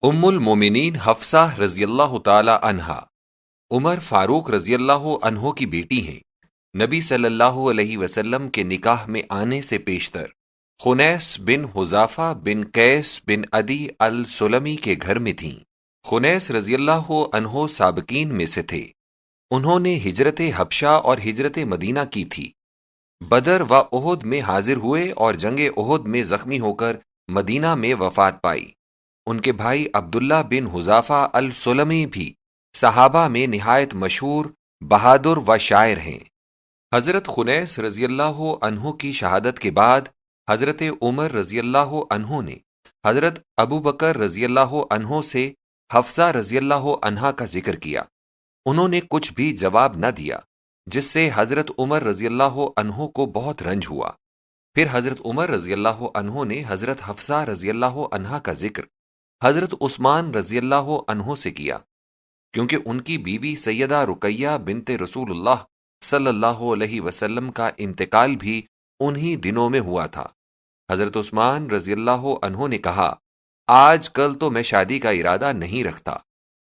ام المومنین حفصہ رضی اللہ تعالی عنہا عمر فاروق رضی اللہ عنہ کی بیٹی ہیں۔ نبی صلی اللہ علیہ وسلم کے نکاح میں آنے سے پیشتر خنیس بن حذافہ بن قیس بن عدی السلمی کے گھر میں تھیں۔ خنیس رضی اللہ عنہ سابقین میں سے تھے۔ انہوں نے ہجرت حبشہ اور ہجرت مدینہ کی تھی۔ بدر و احد میں حاضر ہوئے اور جنگ احد میں زخمی ہو کر مدینہ میں وفات پائی۔ ان کے بھائی عبداللہ بن حذافہ السلمی بھی صحابہ میں نہایت مشہور، بہادر و شاعر ہیں۔ حضرت خنیس رضی اللہ عنہ کی شہادت کے بعد حضرت عمر رضی اللہ عنہ نے حضرت ابو بکر رضی اللہ عنہ سے حفصہ رضی اللہ عنہا کا ذکر کیا۔ انہوں نے کچھ بھی جواب نہ دیا، جس سے حضرت عمر رضی اللہ عنہ کو بہت رنج ہوا۔ پھر حضرت عمر رضی اللہ عنہ نے حضرت حفصہ رضی اللہ عنہا کا ذکر حضرت عثمان رضی اللہ عنہ سے کیا، کیونکہ ان کی بیوی سیدہ رقیہ بنت رسول اللہ صلی اللہ علیہ وسلم کا انتقال بھی انہی دنوں میں ہوا تھا۔ حضرت عثمان رضی اللہ عنہ نے کہا، آج کل تو میں شادی کا ارادہ نہیں رکھتا۔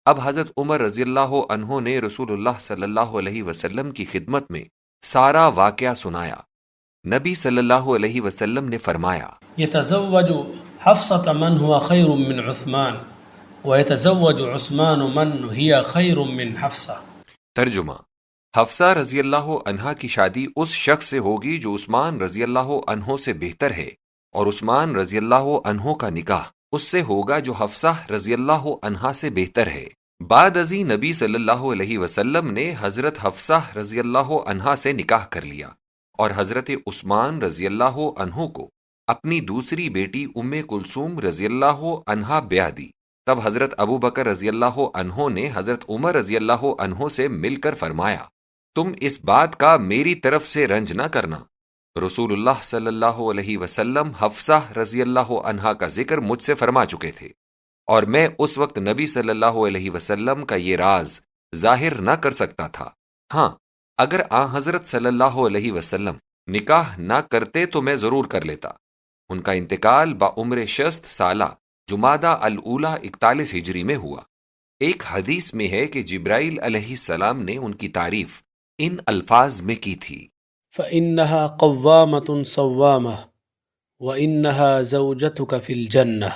اب حضرت عمر رضی اللہ عنہ نے رسول اللہ صلی اللہ علیہ وسلم کی خدمت میں سارا واقعہ سنایا۔ نبی صلی اللہ علیہ وسلم نے فرمایا، يتزوج حفصة من هو خير من عثمان ويتزوج عثمان من هي خير من حفصة۔ ترجمہ: حفصہ رضی اللہ عنہا کی شادی اس شخص سے ہوگی جو عثمان رضی اللہ عنہ سے بہتر ہے، اور عثمان رضی اللہ عنہ کا نکاح اس سے ہوگا جو حفصہ رضی اللہ عنہا سے بہتر ہے۔ بعد ازیں نبی صلی اللہ علیہ وسلم نے حضرت حفصہ رضی اللہ عنہا سے نکاح کر لیا اور حضرت عثمان رضی اللہ عنہ کو اپنی دوسری بیٹی ام کلثوم رضی اللہ عنہا بیاہ دی۔ تب حضرت ابو بکر رضی اللہ عنہ نے حضرت عمر رضی اللہ عنہ سے مل کر فرمایا، تم اس بات کا میری طرف سے رنج نہ کرنا۔ رسول اللہ صلی اللہ علیہ وسلم حفصہ رضی اللہ عنہا کا ذکر مجھ سے فرما چکے تھے، اور میں اس وقت نبی صلی اللہ علیہ وسلم کا یہ راز ظاہر نہ کر سکتا تھا۔ ہاں، اگر حضرت صلی اللہ علیہ وسلم نکاح نہ کرتے تو میں ضرور کر لیتا۔ ان کا انتقال بعمر 60 سالہ جمادہ الاولیٰ 41 ہجری میں ہوا۔ ایک حدیث میں ہے کہ جبرائیل علیہ السلام نے ان کی تعریف ان الفاظ میں کی تھی، فإنها قوامة صوامة وإنها زوجتك في الجنة۔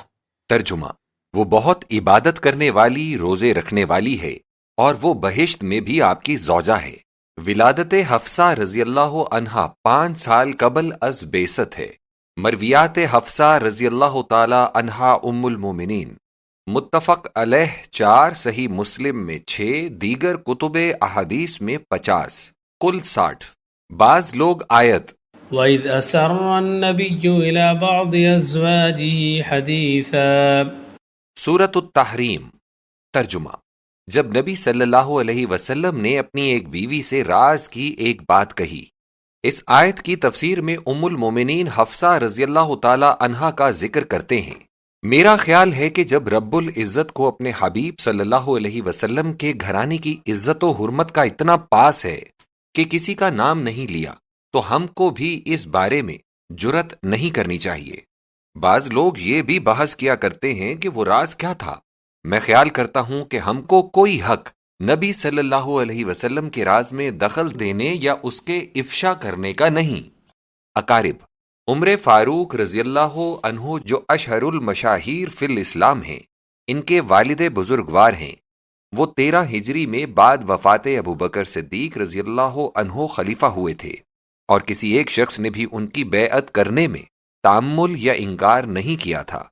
ترجمہ: وہ بہت عبادت کرنے والی، روزے رکھنے والی ہے، اور وہ بہشت میں بھی آپ کی زوجہ ہے۔ ولادت حفصہ رضی اللہ عنہا 5 سال قبل از بعثت ہے۔ مرویات حفصہ رضی اللہ تعالی عنہا ام المومنین، متفق علیہ 4، صحیح مسلم میں 6، دیگر کتب احادیث میں 50، کل 60۔ بعض لوگ آیت وَإِذْ أَسَرَّ النَّبِيُّ إِلَى بَعْضِ أَزْوَاجِهِ حَدِيثًا۔ سورۃ التحریم۔ ترجمہ: جب نبی صلی اللہ علیہ وسلم نے اپنی ایک بیوی سے راز کی ایک بات کہی۔ اس آیت کی تفسیر میں ام المومنین حفصہ رضی اللہ تعالی عنہا کا ذکر کرتے ہیں۔ میرا خیال ہے کہ جب رب العزت کو اپنے حبیب صلی اللہ علیہ وسلم کے گھرانے کی عزت و حرمت کا اتنا پاس ہے کہ کسی کا نام نہیں لیا، تو ہم کو بھی اس بارے میں جرأت نہیں کرنی چاہیے۔ بعض لوگ یہ بھی بحث کیا کرتے ہیں کہ وہ راز کیا تھا۔ میں خیال کرتا ہوں کہ ہم کو کوئی حق نبی صلی اللہ علیہ وسلم کے راز میں دخل دینے یا اس کے افشا کرنے کا نہیں۔ اقارب: عمر فاروق رضی اللہ عنہ جو اشہر المشاہیر فی الاسلام ہیں، ان کے والد بزرگوار ہیں۔ وہ 13 ہجری میں بعد وفات ابو بکر صدیق رضی اللہ عنہ خلیفہ ہوئے تھے، اور کسی ایک شخص نے بھی ان کی بیعت کرنے میں تعمل یا انکار نہیں کیا تھا۔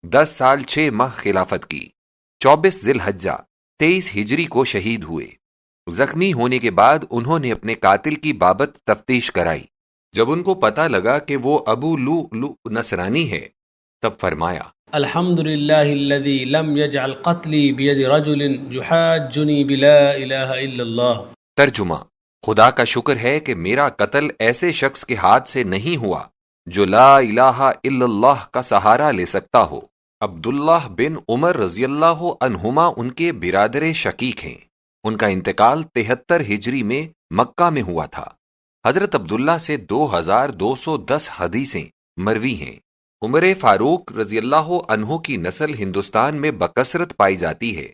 10 سال 6 ماہ خلافت کی۔ 24 ذی الحجہ 23 ہجری کو شہید ہوئے۔ زخمی ہونے کے بعد انہوں نے اپنے قاتل کی بابت تفتیش کرائی۔ جب ان کو پتہ لگا کہ وہ ابو لؤلؤ نصرانی ہے، تب فرمایا، الحمد للہ الذی لم يجعل قتلی بید رجل یحاجنی بلا الہ الا اللہ۔ ترجمہ: خدا کا شکر ہے کہ میرا قتل ایسے شخص کے ہاتھ سے نہیں ہوا جو لا الہ الا اللہ کا سہارا لے سکتا ہو۔ عبداللہ بن عمر رضی اللہ عنہما ان کے برادر شقیق ہیں۔ ان کا انتقال 73 ہجری میں مکہ میں ہوا تھا۔ حضرت عبداللہ سے 2210 حدیثیں مروی ہیں۔ عمر فاروق رضی اللہ عنہ کی نسل ہندوستان میں بکثرت پائی جاتی ہے۔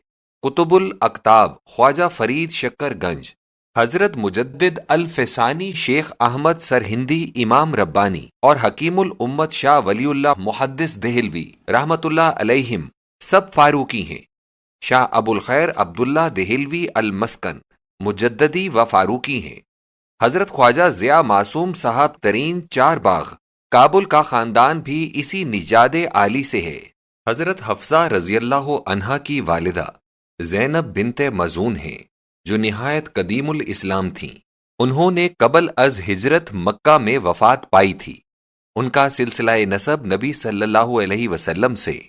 قطب الاقطاب خواجہ فرید شکر گنج، حضرت مجدد الفسانی شیخ احمد سرہندی امام ربانی اور حکیم الامت شاہ ولی اللہ محدث دہلوی رحمت اللہ علیہم سب فاروقی ہیں۔ شاہ ابو الخیر عبداللہ دہلوی المسکن مجددی و فاروقی ہیں۔ حضرت خواجہ ضیاء معصوم صاحب ترین چار باغ کابل کا خاندان بھی اسی نژاد عالی سے ہے۔ حضرت حفصہ رضی اللہ عنہا کی والدہ زینب بنت مزون ہیں جو نہایت قدیم الاسلام تھیں۔ انہوں نے قبل از ہجرت مکہ میں وفات پائی تھی۔ ان کا سلسلہ نسب نبی صلی اللہ علیہ وسلم سے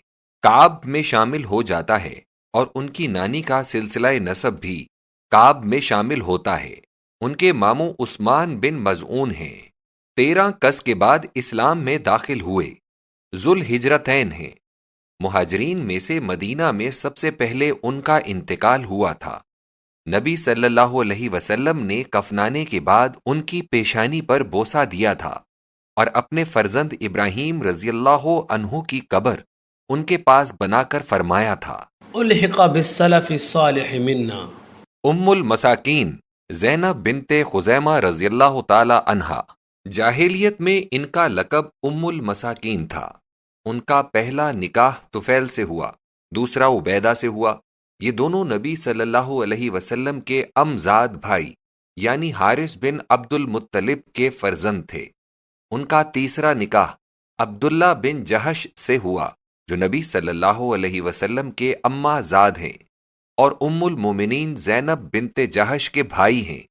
کعب میں شامل ہو جاتا ہے اور ان کی نانی کا سلسلہ نسب بھی کعب میں شامل ہوتا ہے۔ ان کے ماموں عثمان بن مظعون ہیں۔ 13 کس کے بعد اسلام میں داخل ہوئے۔ ذوالہجرتین ہیں۔ مہاجرین میں سے مدینہ میں سب سے پہلے ان کا انتقال ہوا تھا۔ نبی صلی اللہ علیہ وسلم نے کفنانے کے بعد ان کی پیشانی پر بوسہ دیا تھا اور اپنے فرزند ابراہیم رضی اللہ عنہ کی قبر ان کے پاس بنا کر فرمایا تھا، الحق بالسلف الصالح منا۔ ام المساکین زینب بنت خزیمہ رضی اللہ تعالی عنہا، جاہلیت میں ان کا لقب ام المساکین تھا۔ ان کا پہلا نکاح طفیل سے ہوا، دوسرا عبیدہ سے ہوا۔ یہ دونوں نبی صلی اللہ علیہ وسلم کے امزاد بھائی یعنی حارث بن عبد المطلب کے فرزند تھے۔ ان کا تیسرا نکاح عبداللہ بن جہش سے ہوا جو نبی صلی اللہ علیہ وسلم کے اماں زاد ہیں اور ام المومنین زینب بنت جہش کے بھائی ہیں۔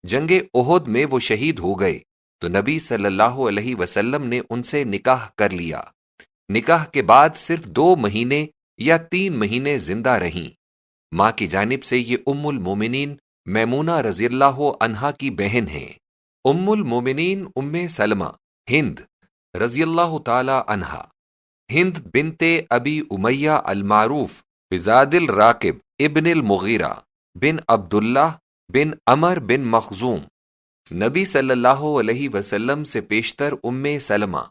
جنگ احد میں وہ شہید ہو گئے تو نبی صلی اللہ علیہ وسلم نے ان سے نکاح کر لیا۔ نکاح کے بعد صرف 2 مہینے یا 3 مہینے زندہ رہیں۔ ماں کی جانب سے یہ ام المومنین میمونہ رضی اللہ عنہا کی بہن ہیں۔ ام المومنین ام سلمہ ہند رضی اللہ تعالی عنہا، ہند بنت ابی امیہ المعروف بزاد الراکب ابن المغیرہ بن عبداللہ بن عمر بن مخزوم، نبی صلی اللہ علیہ وسلم سے پیشتر ام سلمہ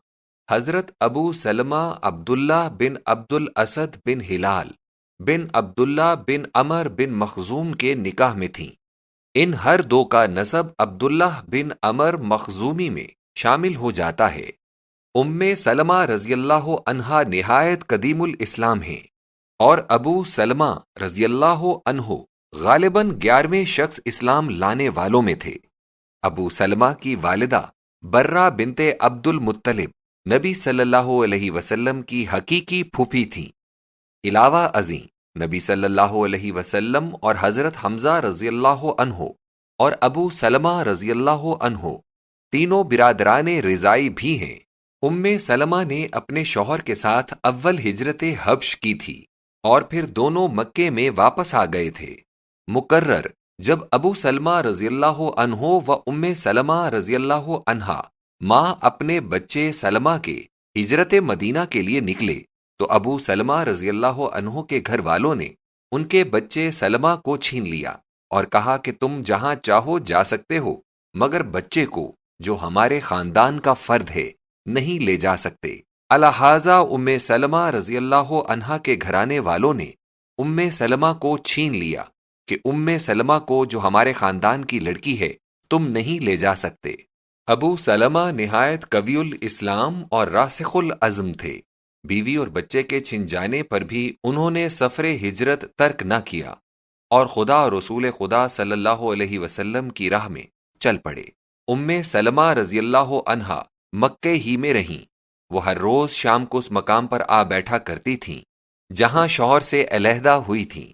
حضرت ابو سلمہ عبداللہ بن عبد الاسد بن ہلال بن عبداللہ بن عمر بن مخزوم کے نکاح میں تھیں۔ ان ہر 2 کا نسب عبداللہ بن عمر مخزومی میں شامل ہو جاتا ہے۔ ام سلمہ رضی اللہ عنہا نہایت قدیم الاسلام ہیں اور ابو سلمہ رضی اللہ عنہ غالباً 11ویں شخص اسلام لانے والوں میں تھے۔ ابو سلمہ کی والدہ برہ بنت عبد المطلب نبی صلی اللہ علیہ وسلم کی حقیقی پھوپھی تھیں۔ علاوہ ازیں نبی صلی اللہ علیہ وسلم اور حضرت حمزہ رضی اللہ عنہ اور ابو سلمہ رضی اللہ عنہ تینوں برادران رضائی بھی ہیں۔ ام سلمہ نے اپنے شوہر کے ساتھ اول ہجرت حبش کی تھی اور پھر دونوں مکے میں واپس آ گئے تھے۔ مقرر جب ابو سلمہ رضی اللہ عنہ و ام سلمہ رضی اللہ عنہا ماں اپنے بچے سلمہ کے ہجرت مدینہ کے لیے نکلے تو ابو سلمہ رضی اللہ عنہ کے گھر والوں نے ان کے بچے سلمہ کو چھین لیا اور کہا کہ تم جہاں چاہو جا سکتے ہو مگر بچے کو جو ہمارے خاندان کا فرد ہے نہیں لے جا سکتے۔ الہٰذا ام سلمہ رضی اللہ عنہا کے گھرانے والوں نے ام سلمہ کو چھین لیا کہ ام سلمہ کو جو ہمارے خاندان کی لڑکی ہے تم نہیں لے جا سکتے۔ ابو سلمہ نہایت قوی الاسلام اور راسخ العزم تھے۔ بیوی اور بچے کے چھن جانے پر بھی انہوں نے سفر ہجرت ترک نہ کیا اور خدا اور رسول خدا صلی اللہ علیہ وسلم کی راہ میں چل پڑے۔ ام سلمہ رضی اللہ عنہا مکے ہی میں رہیں۔ وہ ہر روز شام کو اس مقام پر آ بیٹھا کرتی تھیں جہاں شوہر سے علیحدہ ہوئی تھیں۔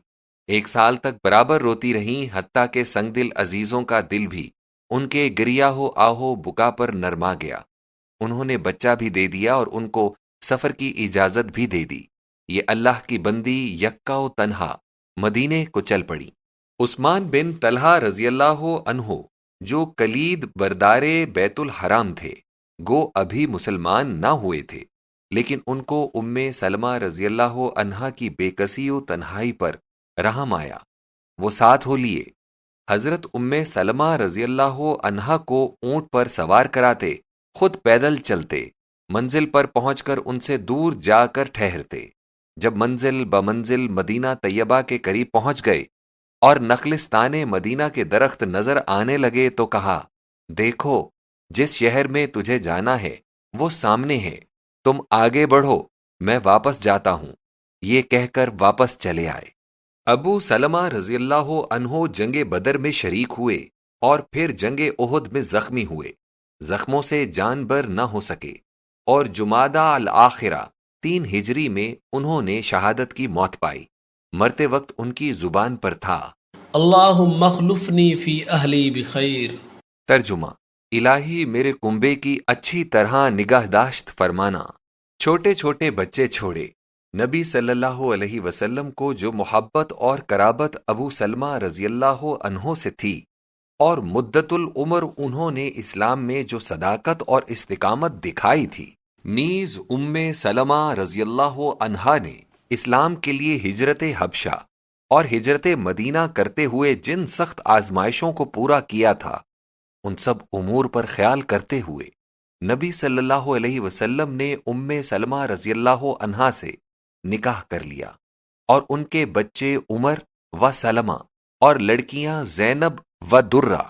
1 سال تک برابر روتی رہیں، حتیٰ کہ سنگ دل عزیزوں کا دل بھی ان کے گریہ و آہو بکا پر نرما گیا۔ انہوں نے بچہ بھی دے دیا اور ان کو سفر کی اجازت بھی دے دی۔ یہ اللہ کی بندی یکا و تنہا مدینے کو چل پڑی۔ عثمان بن طلحہ رضی اللہ عنہ جو کلید بردار بیت الحرام تھے، گو ابھی مسلمان نہ ہوئے تھے، لیکن ان کو ام سلمہ رضی اللہ عنہا کی بے کسی و تنہائی پر رحم آیا۔ وہ ساتھ ہو لیے۔ حضرت ام سلمہ رضی اللہ عنہا کو اونٹ پر سوار کراتے، خود پیدل چلتے منزل پر پہنچ کر ان سے دور جا کر ٹھہرتے۔ جب منزل بمنزل مدینہ طیبہ کے قریب پہنچ گئے اور نخلستان مدینہ کے درخت نظر آنے لگے تو کہا، دیکھو جس شہر میں تجھے جانا ہے وہ سامنے ہے، تم آگے بڑھو، میں واپس جاتا ہوں۔ یہ کہہ کر واپس چلے آئے۔ ابو سلمہ رضی اللہ عنہ جنگ بدر میں شریک ہوئے اور پھر جنگ احد میں زخمی ہوئے، زخموں سے جان بر نہ ہو سکے، اور جمادہ الآخرہ 3 ہجری میں انہوں نے شہادت کی موت پائی۔ مرتے وقت ان کی زبان پر تھا، اللہم اخلفنی فی اہلی بخیر۔ ترجمہ، الہی میرے کنبے کی اچھی طرح نگہداشت فرمانا۔ چھوٹے چھوٹے بچے چھوڑے۔ نبی صلی اللہ علیہ وسلم کو جو محبت اور قرابت ابو سلمہ رضی اللہ عنہ سے تھی، اور مدت العمر انہوں نے اسلام میں جو صداقت اور استقامت دکھائی تھی، نیز سلمہ رضی اللہ عنہا نے اسلام کے لیے ہجرت حبشہ اور ہجرت مدینہ کرتے ہوئے جن سخت آزمائشوں کو پورا کیا تھا، ان سب امور پر خیال کرتے ہوئے نبی صلی اللہ علیہ وسلم نے سلمہ رضی اللہ عنہا سے نکاح کر لیا، اور ان کے بچے عمر و سلمہ اور لڑکیاں زینب و درہ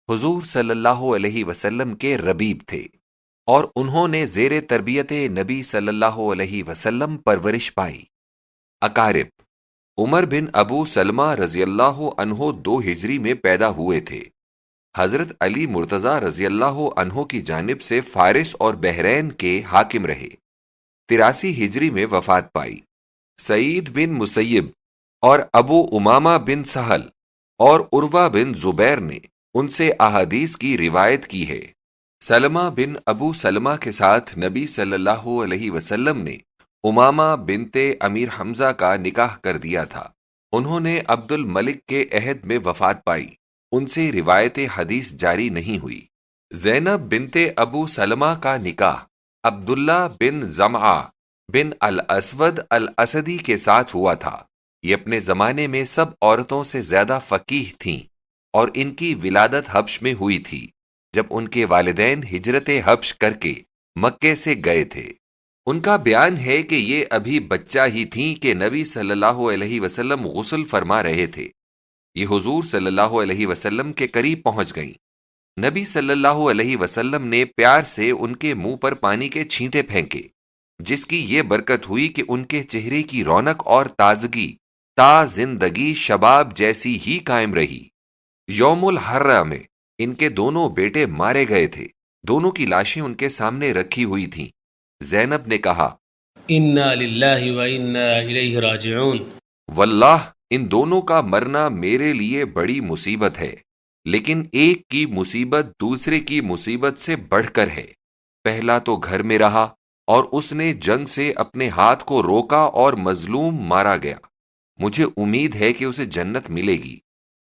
حضور صلی اللہ علیہ وسلم کے ربیب تھے، اور انہوں نے زیر تربیت نبی صلی اللہ علیہ وسلم پرورش پائی۔ اقارب: عمر بن ابو سلمہ رضی اللہ عنہ 2 ہجری میں پیدا ہوئے تھے۔ حضرت علی مرتضیٰ رضی اللہ عنہ کی جانب سے فارس اور بحرین کے حاکم رہے۔ 83 ہجری میں وفات پائی۔ سعید بن مسیب اور ابو امامہ بن سہل اور عروہ بن زبیر نے ان سے احادیث کی روایت کی ہے۔ سلمہ بن ابو سلمہ کے ساتھ نبی صلی اللہ علیہ وسلم نے امامہ بنت امیر حمزہ کا نکاح کر دیا تھا۔ انہوں نے عبد الملک کے عہد میں وفات پائی، ان سے روایت حدیث جاری نہیں ہوئی۔ زینب بنت ابو سلمہ کا نکاح عبداللہ بن زمعہ بن الاسود الاسدی کے ساتھ ہوا تھا۔ یہ اپنے زمانے میں سب عورتوں سے زیادہ فقیہ تھیں، اور ان کی ولادت حبش میں ہوئی تھی جب ان کے والدین ہجرت حبش کر کے مکے سے گئے تھے۔ ان کا بیان ہے کہ یہ ابھی بچہ ہی تھیں کہ نبی صلی اللہ علیہ وسلم غسل فرما رہے تھے۔ یہ حضور صلی اللہ علیہ وسلم کے قریب پہنچ گئیں۔ نبی صلی اللہ علیہ وسلم نے پیار سے ان کے منہ پر پانی کے چھینٹے پھینکے، جس کی یہ برکت ہوئی کہ ان کے چہرے کی رونق اور تازگی تا زندگی شباب جیسی ہی قائم رہی۔ یوم الحرہ میں ان کے دونوں بیٹے مارے گئے تھے۔ دونوں کی لاشیں ان کے سامنے رکھی ہوئی تھیں۔ زینب نے کہا، انا للہ و انا الیہ راجعون۔ واللہ ان دونوں کا مرنا میرے لیے بڑی مصیبت ہے، لیکن ایک کی مصیبت دوسرے کی مصیبت سے بڑھ کر ہے۔ پہلا تو گھر میں رہا اور اس نے جنگ سے اپنے ہاتھ کو روکا اور مظلوم مارا گیا، مجھے امید ہے کہ اسے جنت ملے گی۔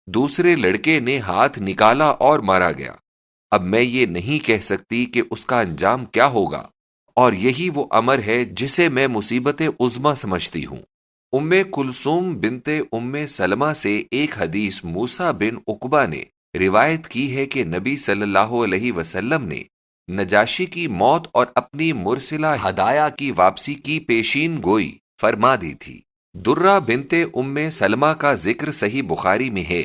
دوسرے لڑکے نے ہاتھ نکالا اور مارا گیا، اب میں یہ نہیں کہہ سکتی کہ اس کا انجام کیا ہوگا، اور یہی وہ امر ہے جسے میں مصیبت عظمی سمجھتی ہوں۔ کلثوم بنت سلمہ سے ایک حدیث موسیٰ بن عقبہ نے روایت کی ہے کہ نبی صلی اللہ علیہ وسلم نے نجاشی کی موت اور اپنی مرسلہ ہدایہ کی واپسی کی پیشین گوئی فرما دی تھی۔ درہ بنت سلمہ کا ذکر صحیح بخاری میں ہے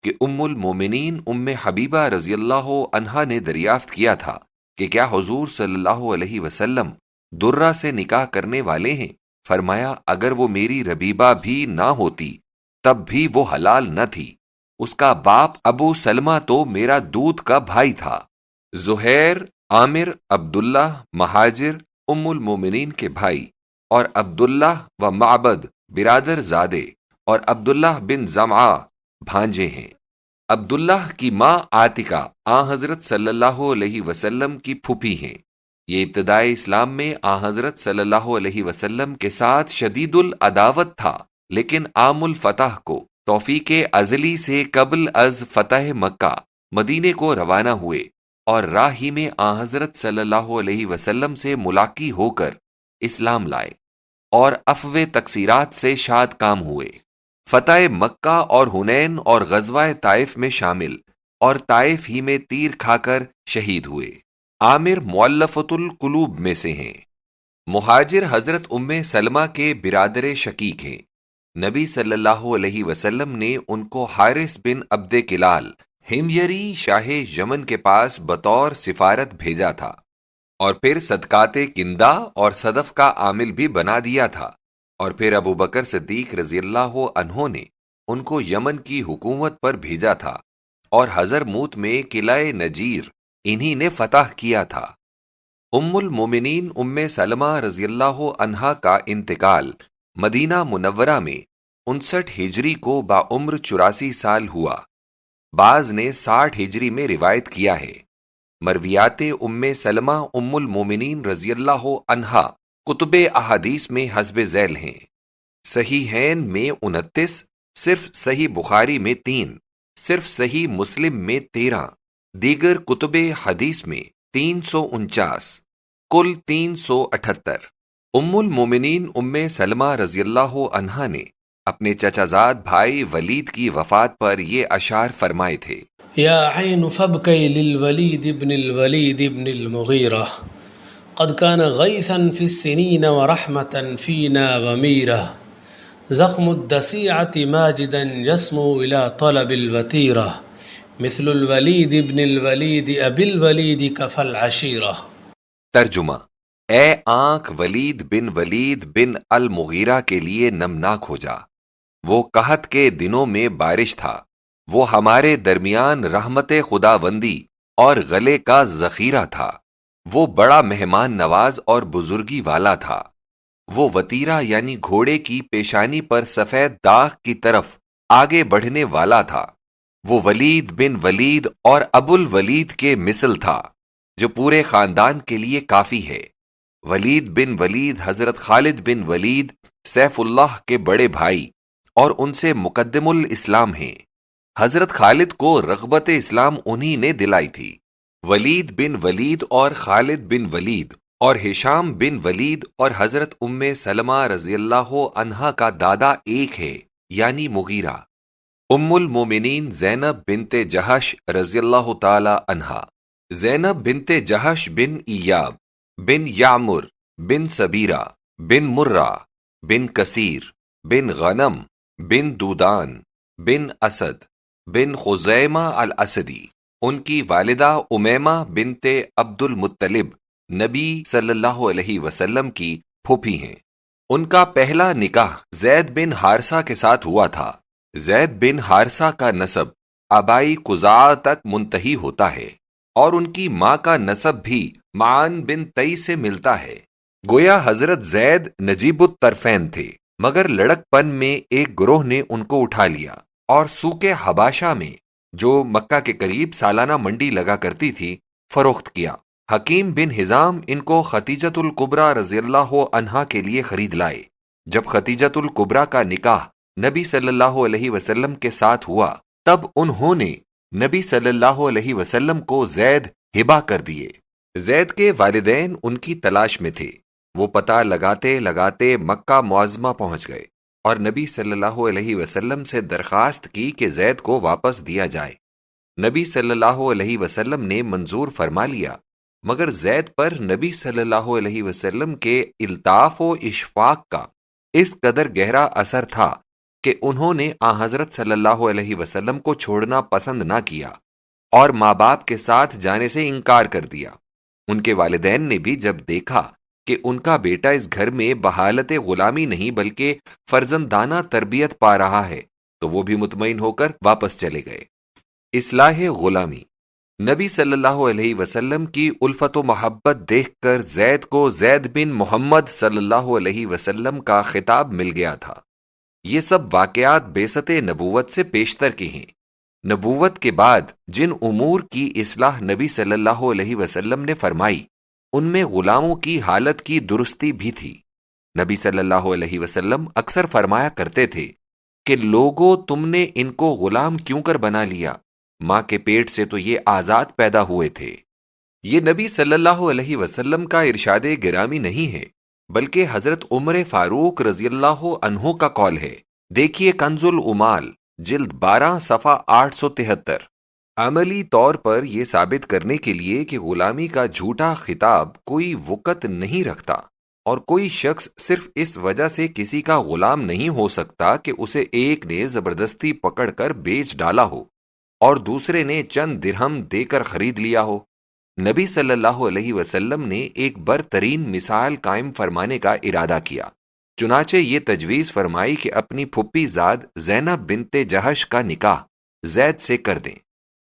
کہ المومنین حبیبہ رضی اللہ عنہا نے دریافت کیا تھا کہ کیا حضور صلی اللہ علیہ وسلم درہ سے نکاح کرنے والے ہیں؟ فرمایا، اگر وہ میری ربیبہ بھی نہ ہوتی تب بھی وہ حلال نہ تھی، اس کا باپ ابو سلمہ تو میرا دودھ کا بھائی تھا۔ زہیر، عامر، عبداللہ، مہاجر المومنین کے بھائی، اور عبداللہ و معبد برادر زادے، اور عبداللہ بن زمعہ بھانجے ہیں۔ عبداللہ کی ماں عاتکہ حضرت صلی اللہ علیہ وسلم کی پھوپھی ہیں۔ یہ ابتدائے اسلام میں حضرت صلی اللہ علیہ وسلم کے ساتھ شدید العداوت تھا، لیکن عام الفتح کو توفیق ازلی سے قبل از فتح مکہ مدینے کو روانہ ہوئے، اور راہ ہی میں حضرت صلی اللہ علیہ وسلم سے ملاقی ہو کر اسلام لائے، اور عفو تقصیرات سے شاد کام ہوئے۔ فتح مکہ اور حنین اور غزوہ طائف میں شامل، اور طائف ہی میں تیر کھا کر شہید ہوئے۔ عامر مؤلفۃ القلوب میں سے ہیں۔ مہاجر حضرت ام سلمہ کے برادر شقیق ہیں۔ نبی صلی اللہ علیہ وسلم نے ان کو حارث بن عبد کلال ہمیری شاہ یمن کے پاس بطور سفارت بھیجا تھا، اور پھر صدقات کندہ اور صدف کا عامل بھی بنا دیا تھا، اور پھر ابو بکر صدیق رضی اللہ عنہ نے ان کو یمن کی حکومت پر بھیجا تھا، اور حضرموت میں قلعہ نجیر انہی نے فتح کیا تھا۔ ام المومنین ام سلمہ رضی اللہ عنہا کا انتقال مدینہ منورہ میں 59 ہجری کو بعمر 84 سال ہوا۔ بعض نے 60 ہجری میں روایت کیا ہے۔ مرویات ام سلمہ ام المومنین رضی اللہ عنہا کتب احادیث میں حسب ذیل ہیں۔ صحیحین میں 29، صرف صحیح بخاری میں 3، صرف صحیح مسلم میں 13، دیگر کتب حدیث میں 349، کل 378۔ ام المومنین ام سلمہ رضی اللہ عنہا نے اپنے چچا زاد بھائی ولید کی وفات پر یہ اشعار فرمائے تھے: یا عین فابکی للولید ابن الولید ابن المغیرہ قد كان غیثا فی السنین ورحمتا فینا ومیرہ زخم الدسیعة ماجدا يسمو الى طلب الوتیرہ مثل الولید ابن الولید ابی الولید کفى العشیرہ۔ ترجمہ: اے آنکھ ولید بن المغیرہ کے لیے نمناک ہو جا، وہ قحط کے دنوں میں بارش تھا، وہ ہمارے درمیان رحمت خداوندی اور غلے کا ذخیرہ تھا، وہ بڑا مہمان نواز اور بزرگی والا تھا، وہ وتیرہ یعنی گھوڑے کی پیشانی پر سفید داغ کی طرف آگے بڑھنے والا تھا، وہ ولید بن ولید اور ابو الولید کے مثل تھا جو پورے خاندان کے لیے کافی ہے۔ ولید بن ولید حضرت خالد بن ولید سیف اللہ کے بڑے بھائی اور ان سے مقدم الاسلام ہیں۔ حضرت خالد کو رغبت اسلام انہی نے دلائی تھی۔ ولید بن ولید اور خالد بن ولید اور ہشام بن ولید اور حضرت ام سلمہ رضی اللہ عنہا کا دادا ایک ہے، یعنی مغیرہ۔ ام المومنین زینب بنت جہش رضی اللہ تعالی عنہا۔ زینب بنت جہش بن ایاب بن یعمر بن سبیرہ بن مرہ بن کثیر بن غنم بن دودان بن اسد بن خزیمہ الاسدی، ان کی والدہ امیمہ بنت عبد المطلب نبی صلی اللہ علیہ وسلم کی پھوپھی ہیں۔ ان کا پہلا نکاح زید بن حارثہ کے ساتھ ہوا تھا۔ زید بن حارثہ کا نسب آبائی قزاع تک منتہی ہوتا ہے، اور ان کی ماں کا نسب بھی معان بن تئی سے ملتا ہے۔ گویا حضرت زید نجیب الطرفین تھے، مگر لڑک پن میں ایک گروہ نے ان کو اٹھا لیا اور سوق حباشہ میں، جو مکہ کے قریب سالانہ منڈی لگا کرتی تھی، فروخت کیا۔ حکیم بن حزام ان کو ختیجۃ الکبریٰ رضی اللہ عنہا کے لیے خرید لائے۔ جب ختیجۃ الکبریٰ کا نکاح نبی صلی اللہ علیہ وسلم کے ساتھ ہوا، تب انہوں نے نبی صلی اللہ علیہ وسلم کو زید ہبہ کر دیے۔ زید کے والدین ان کی تلاش میں تھے۔ وہ پتہ لگاتے لگاتے مکہ معظمہ پہنچ گئے اور نبی صلی اللہ علیہ وسلم سے درخواست کی کہ زید کو واپس دیا جائے۔ نبی صلی اللہ علیہ وسلم نے منظور فرما لیا، مگر زید پر نبی صلی اللہ علیہ وسلم کے الطاف و اشفاق کا اس قدر گہرا اثر تھا کہ انہوں نے حضرت صلی اللہ علیہ وسلم کو چھوڑنا پسند نہ کیا اور ماں باپ کے ساتھ جانے سے انکار کر دیا۔ ان کے والدین نے بھی جب دیکھا کہ ان کا بیٹا اس گھر میں بحالت غلامی نہیں بلکہ فرزندانہ تربیت پا رہا ہے، تو وہ بھی مطمئن ہو کر واپس چلے گئے۔ اصلاح غلامی۔ نبی صلی اللہ علیہ وسلم کی الفت و محبت دیکھ کر زید کو زید بن محمد صلی اللہ علیہ وسلم کا خطاب مل گیا تھا۔ یہ سب واقعات بعثت نبوت سے پیشتر کے ہیں۔ نبوت کے بعد جن امور کی اصلاح نبی صلی اللہ علیہ وسلم نے فرمائی، ان میں غلاموں کی حالت کی درستی بھی تھی۔ نبی صلی اللہ علیہ وسلم اکثر فرمایا کرتے تھے کہ لوگو، تم نے ان کو غلام کیوں کر بنا لیا؟ ماں کے پیٹ سے تو یہ آزاد پیدا ہوئے تھے۔ یہ نبی صلی اللہ علیہ وسلم کا ارشاد گرامی نہیں ہے، بلکہ حضرت عمر فاروق رضی اللہ عنہ کا قول ہے۔ دیکھیے کنز العمال جلد 12 صفحہ 873۔ عملی طور پر یہ ثابت کرنے کے لیے کہ غلامی کا جھوٹا خطاب کوئی وقت نہیں رکھتا اور کوئی شخص صرف اس وجہ سے کسی کا غلام نہیں ہو سکتا کہ اسے ایک نے زبردستی پکڑ کر بیچ ڈالا ہو اور دوسرے نے چند درہم دے کر خرید لیا ہو، نبی صلی اللہ علیہ وسلم نے ایک برترین مثال قائم فرمانے کا ارادہ کیا۔ چنانچہ یہ تجویز فرمائی کہ اپنی پھپھی زاد زینب بنت جہش کا نکاح زید سے کر دیں۔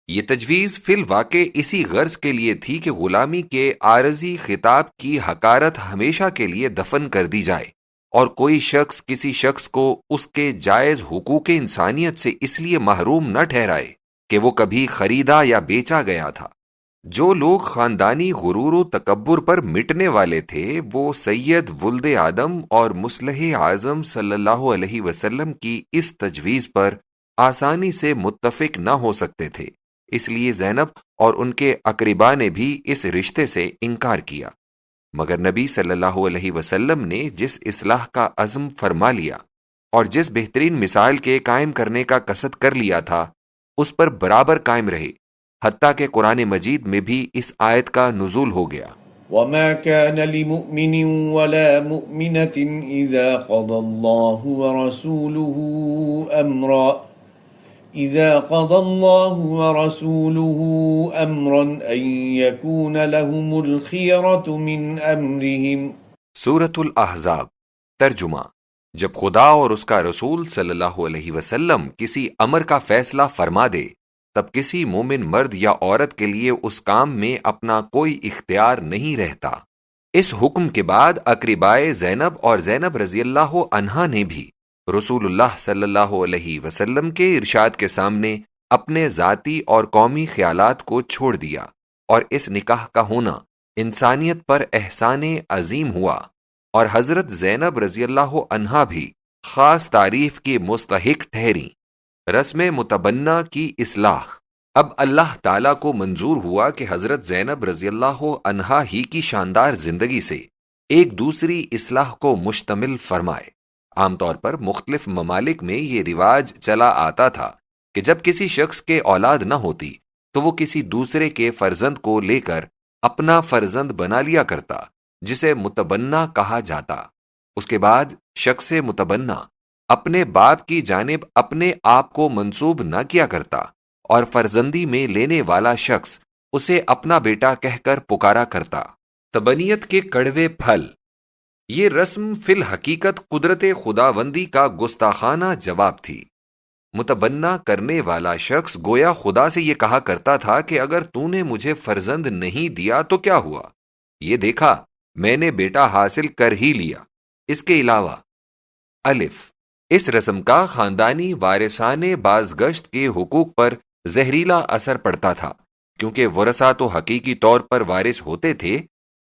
یہ تجویز فی الواقع اسی غرض کے لیے تھی کہ غلامی کے عارضی خطاب کی حقارت ہمیشہ کے لیے دفن کر دی جائے اور کوئی شخص کسی شخص کو اس کے جائز حقوق انسانیت سے اس لیے محروم نہ ٹھہرائے کہ وہ کبھی خریدا یا بیچا گیا تھا۔ جو لوگ خاندانی غرور و تکبر پر مٹنے والے تھے وہ سید ولد آدم اور مصلح اعظم صلی اللہ علیہ وسلم کی اس تجویز پر آسانی سے متفق نہ ہو سکتے تھے، اس لیے زینب اور ان کے اقربا نے بھی اس رشتے سے انکار کیا۔ مگر نبی صلی اللہ علیہ وسلم نے جس اصلاح کا عزم فرما لیا اور جس بہترین مثال کے قائم کرنے کا قصد کر لیا تھا اس پر برابر قائم رہے، حتیٰ کہ قرآن مجید میں بھی اس آیت کا نزول ہو گیا۔ وما كان لمؤمن ولا مؤمنة إذا قضى الله ورسوله أمرا أن يكون لهم الخيرة من أمرهم۔ سورة الاحزاب ترجمہ: جب خدا اور اس کا رسول صلی اللہ علیہ وسلم کسی امر کا فیصلہ فرما دے تب کسی مومن مرد یا عورت کے لیے اس کام میں اپنا کوئی اختیار نہیں رہتا۔ اس حکم کے بعد اقربائے زینب اور زینب رضی اللہ عنہا نے بھی رسول اللہ صلی اللہ علیہ وسلم کے ارشاد کے سامنے اپنے ذاتی اور قومی خیالات کو چھوڑ دیا اور اس نکاح کا ہونا انسانیت پر احسان عظیم ہوا، اور حضرت زینب رضی اللہ عنہا بھی خاص تعریف کی مستحق ٹھہری۔ رسم متبنہ کی اصلاح۔ اب اللہ تعالیٰ کو منظور ہوا کہ حضرت زینب رضی اللہ عنہا ہی کی شاندار زندگی سے ایک دوسری اصلاح کو مشتمل فرمائے۔ عام طور پر مختلف ممالک میں یہ رواج چلا آتا تھا کہ جب کسی شخص کے اولاد نہ ہوتی تو وہ کسی دوسرے کے فرزند کو لے کر اپنا فرزند بنا لیا کرتا، جسے متبنہ کہا جاتا۔ اس کے بعد شخص متبنہ اپنے باپ کی جانب اپنے آپ کو منسوب نہ کیا کرتا اور فرزندی میں لینے والا شخص اسے اپنا بیٹا کہہ کر پکارا کرتا۔ تبنیت کے کڑوے پھل۔ یہ رسم فی الحقیقت قدرت خداوندی کا گستاخانہ جواب تھی۔ متبنہ کرنے والا شخص گویا خدا سے یہ کہا کرتا تھا کہ اگر تو نے مجھے فرزند نہیں دیا تو کیا ہوا؟ یہ دیکھا میں نے بیٹا حاصل کر ہی لیا۔ اس کے علاوہ الف، اس رسم کا خاندانی وارثان بازگشت کے حقوق پر زہریلا اثر پڑتا تھا، کیونکہ ورثہ تو حقیقی طور پر وارث ہوتے تھے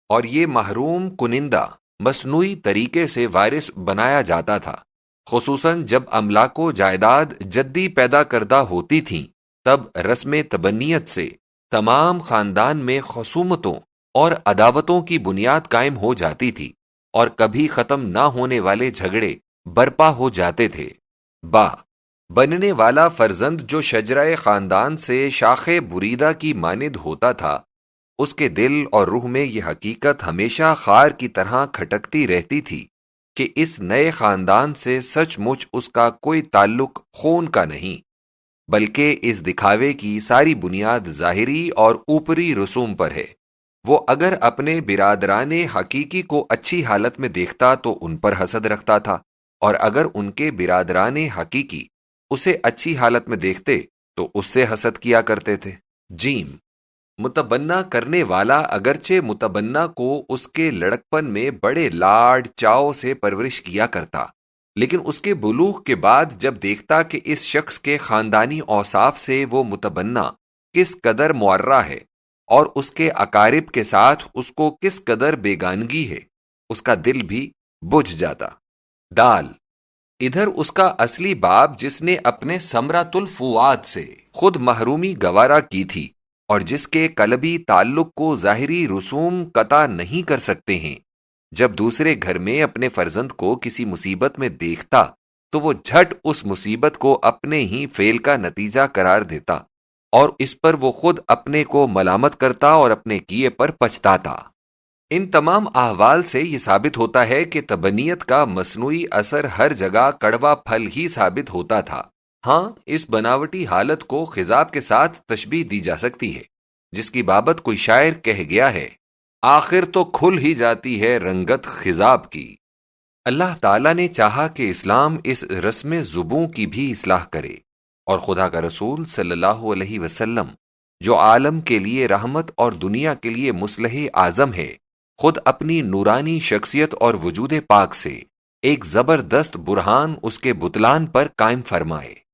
اور یہ محروم کنندہ مصنوعی طریقے سے وارث بنایا جاتا تھا، خصوصاً جب املاک و جائیداد جدی پیدا کردہ ہوتی تھیں۔ تب رسم تبنیت سے تمام خاندان میں خصومتوں اور عداوتوں کی بنیاد قائم ہو جاتی تھی اور کبھی ختم نہ ہونے والے جھگڑے برپا ہو جاتے تھے۔ با، بننے والا فرزند جو شجرہ خاندان سے شاخ بریدہ کی مانند ہوتا تھا، اس کے دل اور روح میں یہ حقیقت ہمیشہ خار کی طرح کھٹکتی رہتی تھی کہ اس نئے خاندان سے سچ مچ اس کا کوئی تعلق خون کا نہیں، بلکہ اس دکھاوے کی ساری بنیاد ظاہری اور اوپری رسوم پر ہے۔ وہ اگر اپنے برادران حقیقی کو اچھی حالت میں دیکھتا تو ان پر حسد رکھتا تھا، اور اگر ان کے برادران حقیقی اسے اچھی حالت میں دیکھتے تو اس سے حسد کیا کرتے تھے۔ جیم، متبنہ کرنے والا اگرچہ متبنہ کو اس کے لڑکپن میں بڑے لاڈ چاؤ سے پرورش کیا کرتا، لیکن اس کے بلوغ کے بعد جب دیکھتا کہ اس شخص کے خاندانی اوصاف سے وہ متبنہ کس قدر معرہ ہے اور اس کے اقارب کے ساتھ اس کو کس قدر بیگانگی ہے، اس کا دل بھی بجھ جاتا۔ دال، ادھر اس کا اصلی باپ جس نے اپنے ثمرۃ الفؤاد سے خود محرومی گوارا کی تھی اور جس کے قلبی تعلق کو ظاہری رسوم قطع نہیں کر سکتے ہیں، جب دوسرے گھر میں اپنے فرزند کو کسی مصیبت میں دیکھتا تو وہ جھٹ اس مصیبت کو اپنے ہی فعل کا نتیجہ قرار دیتا اور اس پر وہ خود اپنے کو ملامت کرتا اور اپنے کیے پر پچھتاتا۔ ان تمام احوال سے یہ ثابت ہوتا ہے کہ تبنیت کا مصنوعی اثر ہر جگہ کڑوا پھل ہی ثابت ہوتا تھا۔ ہاں، اس بناوٹی حالت کو خضاب کے ساتھ تشبیہ دی جا سکتی ہے، جس کی بابت کوئی شاعر کہہ گیا ہے، آخر تو کھل ہی جاتی ہے رنگت خضاب کی۔ اللہ تعالیٰ نے چاہا کہ اسلام اس رسم زبوں کی بھی اصلاح کرے، اور خدا کا رسول صلی اللہ علیہ وسلم جو عالم کے لیے رحمت اور دنیا کے لیے مصلح اعظم ہے، خود اپنی نورانی شخصیت اور وجود پاک سے ایک زبردست برہان اس کے بطلان پر قائم فرمائے۔